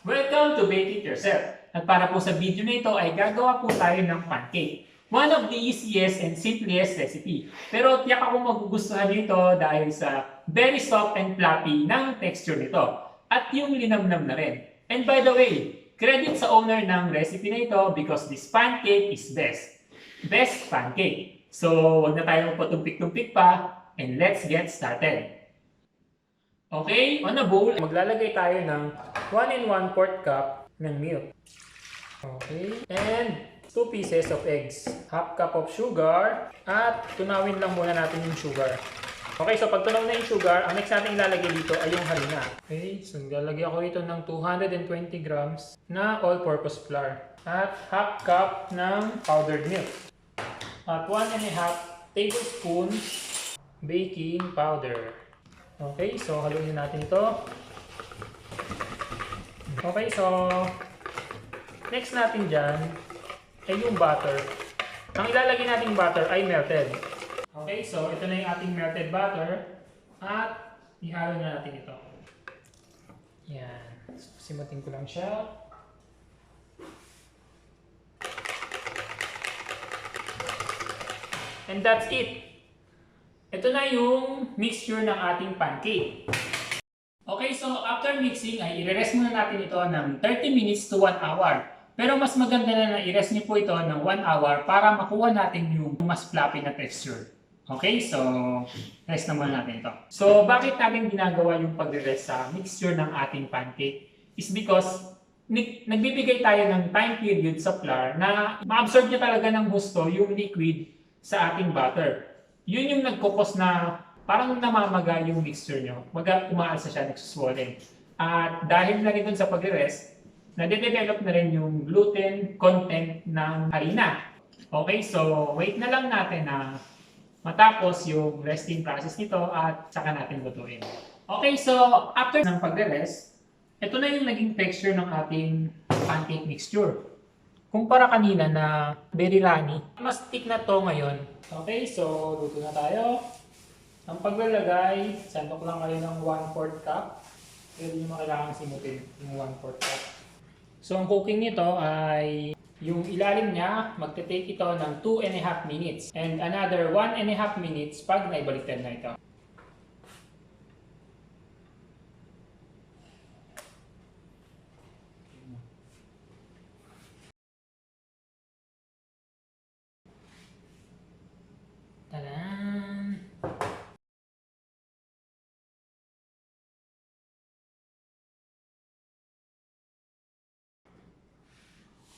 Welcome to Bake It Yourself. At para po sa video na ito ay gagawa po tayo ng pancake. One of the easiest and simplest recipe. Pero tiyak ako magugustuhan nyo ito dahil sa very soft and fluffy ng texture nito. At yung linamnam na rin. And by the way, credit sa owner ng recipe na ito because this pancake is best. Best pancake. So, huwag na tayo magpatumpik-tumpik pa and let's get started. Okay, on a bowl, maglalagay tayo ng 1 1/4 cup ng milk. Okay, and 2 pieces of eggs, half cup of sugar, at tunawin lang muna natin yung sugar. Okay, so pag tunaw na yung sugar, ang next natin ilalagay dito ay yung harina. Okay, so ilalagay ako dito ng 220 grams na all-purpose flour at half cup ng powdered milk at 1 1/2 tablespoon baking powder. Okay, so haluin natin ito. Okay, so next natin dyan ay yung butter. Ang ilalagay nating butter ay melted. Okay, so ito na yung ating melted butter at ihalo na natin ito. Yan. So, simutin ko lang siya. And that's it. Ito na yung mixture ng ating pancake. Okay, so after mixing ay i-rest muna natin ito ng 30 minutes to 1 hour. Pero mas maganda na i-rest niyo po ito ng 1 hour para makuha natin yung mas fluffy na texture. Okay, so rest na muna natin ito. So bakit natin ginagawa yung pagre-rest sa mixture ng ating pancake? Is because nagbibigay tayo ng time period sa flour na ma-absorb niya talaga ng gusto yung liquid sa ating butter. Yun yung nagkukos na parang namamaga yung mixture nyo. Umaalsa siya, nagsuswollen. At dahil na rin dun sa pag-rest, nade-develop na rin yung gluten content ng harina. Okay, so wait na lang natin na matapos yung resting process nito at saka natin lutuin. Okay, so after ng pag-rest, ito na yung naging texture ng ating pancake mixture. Kumpara kanina na very runny, mas thick na to ngayon. Okay, so luto na tayo. Ang paglalagay, sandok lang kayo ng 1/4 cup. Pero hindi mo kailangan simutin yung 1/4 cup. So ang cooking nito ay yung ilalim niya, magte-take ito ng 2 1/2 minutes. And another 1 1/2 minutes pag naibaliktad na ito. Tadan!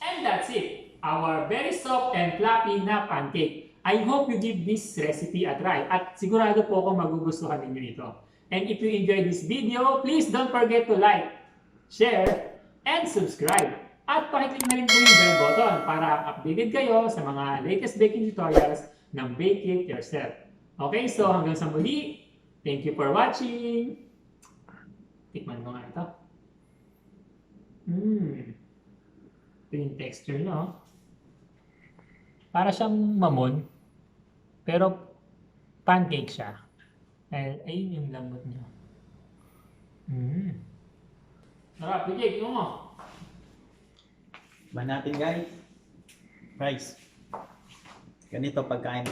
And that's it! Our very soft and fluffy na pancake. I hope you give this recipe a try at sigurado po ako magugustuhan ninyo ito. And if you enjoyed this video, please don't forget to like, share, and subscribe. At pakiclick na rin po yung bell button para updated kayo sa mga latest baking tutorials ng Bake It Yourself. Okay, so hanggang sa muli, thank you for watching! Tikman mo nga ito. Ito yung texture, no? Para siyang mamon, pero pancake siya. Ayun yung lambot niya. Sarap, Pancake, mo. Ba natin guys? Guys, ganito pagkain.